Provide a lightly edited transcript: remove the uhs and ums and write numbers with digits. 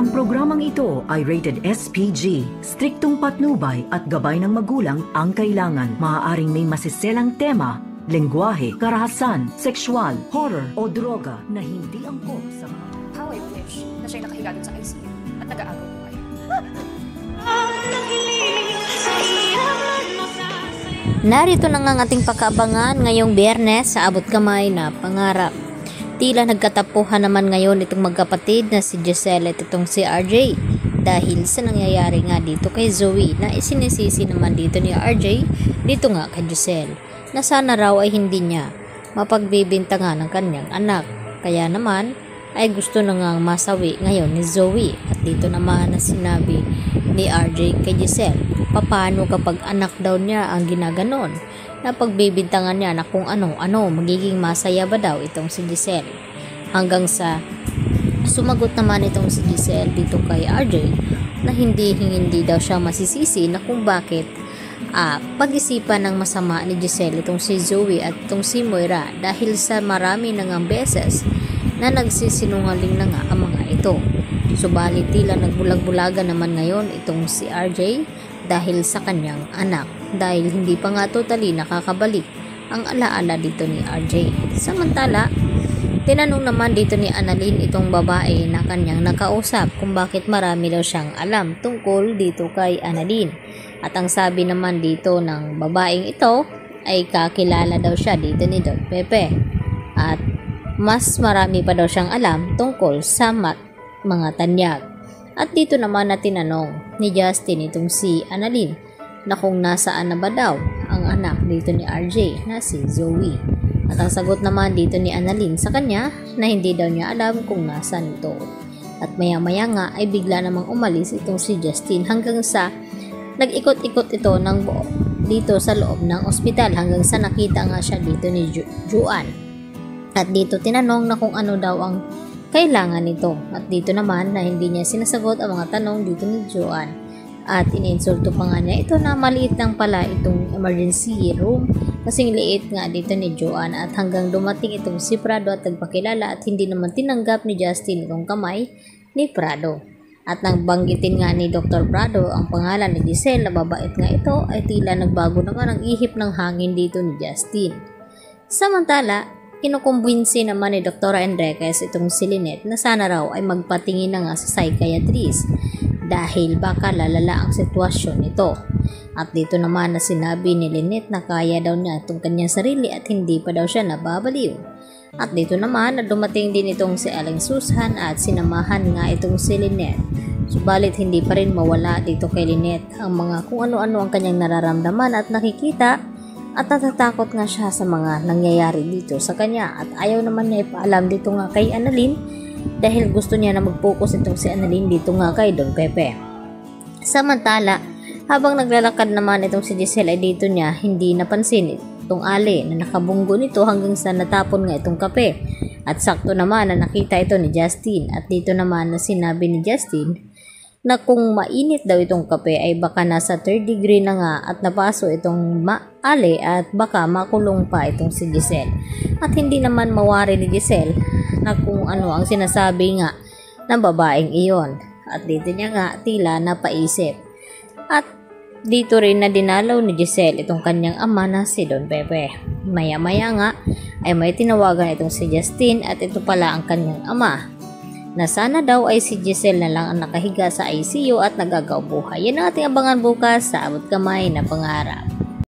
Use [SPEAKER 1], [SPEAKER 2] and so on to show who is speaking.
[SPEAKER 1] Ang programang ito ay rated SPG. Striktong patnubay at gabay ng magulang ang kailangan. Maaaring may masiselang tema, lengguwahe, karahasan, sexual, horror o droga na hindi angkop sa mga...
[SPEAKER 2] How I wish na siya'y nakahiga dun sa ICU at nag-aagaw buhay.
[SPEAKER 3] Narito na nga ang ating pagkaabangan ngayong Biyernes sa Abot Kamay na Pangarap. Tila nagkatapuhan naman ngayon itong magkapatid na si Giselle at itong si RJ dahil sa nangyayari nga dito kay Zoe na isinisisi naman dito ni RJ dito nga kay Giselle na sana raw ay hindi niya mapagbibintangan ng kanyang anak. Kaya naman ay gusto na nga masawi ngayon ni Zoe at dito naman na sinabi ni RJ kay Giselle paano kapag anak daw niya ang ginaganon na pagbibintangan niya na kung ano-ano magiging masaya ba daw itong si Giselle. Hanggang sa sumagot naman itong si Giselle dito kay RJ na hindi daw siya masisisi na kung bakit pag-isipan ng masama ni Giselle itong si Zoe at itong si Moira dahil sa marami na ngang beses na nagsisinungaling na nga ang mga ito. Subalit tila nagbulag-bulaga naman ngayon itong si RJ dahil sa kanyang anak dahil hindi pa nga totally nakakabalik ang alaala dito ni RJ. Samantala, tinanong naman dito ni Annalyn itong babae na kanyang nakausap kung bakit marami daw siyang alam tungkol dito kay Annalyn. At ang sabi naman dito ng babaeng ito ay kakilala daw siya dito ni Don Pepe. At mas marami pa daw siyang alam tungkol sa mga tanyag. At dito naman na tinanong ni Justin itong si Annalyn na kung nasaan na ba daw ang anak dito ni RJ na si Zoe. At ang sagot naman dito ni Annalyn sa kanya na hindi daw niya alam kung nasaan ito. At maya-maya nga ay bigla namang umalis itong si Justin hanggang sa nag-ikot-ikot ito ng buo dito sa loob ng ospital hanggang sa nakita nga siya dito ni Juan. At dito tinanong na kung ano daw ang kailangan nito. At dito naman na hindi niya sinasagot ang mga tanong dito ni Juan. At ininsulto pa nga niya ito na maliit lang pala itong emergency room kasing liit nga dito ni Juan at hanggang dumating itong si Prado at nagpakilala at hindi naman tinanggap ni Justin itong kamay ni Prado. At nang banggitin nga ni Dr. Prado ang pangalan ni Giselle na babait nga ito ay tila nagbago naman ang ihip ng hangin dito ni Justin. Samantala, kinukumbinsi naman ni Dr. Enriquez itong si Lynette na sana raw ay magpatingin na nga sa psychiatrist dahil baka lalala ang sitwasyon nito. At dito naman na sinabi ni Lynette na kaya daw niya itong kanyang sarili at hindi pa daw siya nababaliw. At dito naman na dumating din itong si Aling Susan at sinamahan nga itong si Lynette. Subalit hindi pa rin mawala dito kay Lynette ang mga kung ano-ano ang kanyang nararamdaman at nakikita. At natatakot nga siya sa mga nangyayari dito sa kanya at ayaw naman niya ipaalam dito nga kay Annalyn dahil gusto niya na mag-focus itong si Annalyn dito nga kay Don Pepe. Samantala, habang naglalakad naman itong si Giselle ay dito niya hindi napansin itong Ali na nakabunggo nito hanggang sa natapon nga itong kape. At sakto naman na nakita ito ni Justin at dito naman na sinabi ni Justin na kung mainit daw itong kape ay baka nasa 3rd degree na nga at napaso itong Ali at baka makulong pa itong si Giselle. At hindi naman mawari ni Giselle na kung ano ang sinasabi nga ng babaeng iyon. At dito niya nga tila napaisip. At dito rin na dinalaw ni Giselle itong kanyang ama na si Don Pepe. Maya-maya nga ay may tinawagan itong si Justin at ito pala ang kanyang ama. Na sana daw ay si Giselle na lang ang nakahiga sa ICU at nagagaw buhay. Yan ang ating abangan bukas sa Abot Kamay na Pangarap.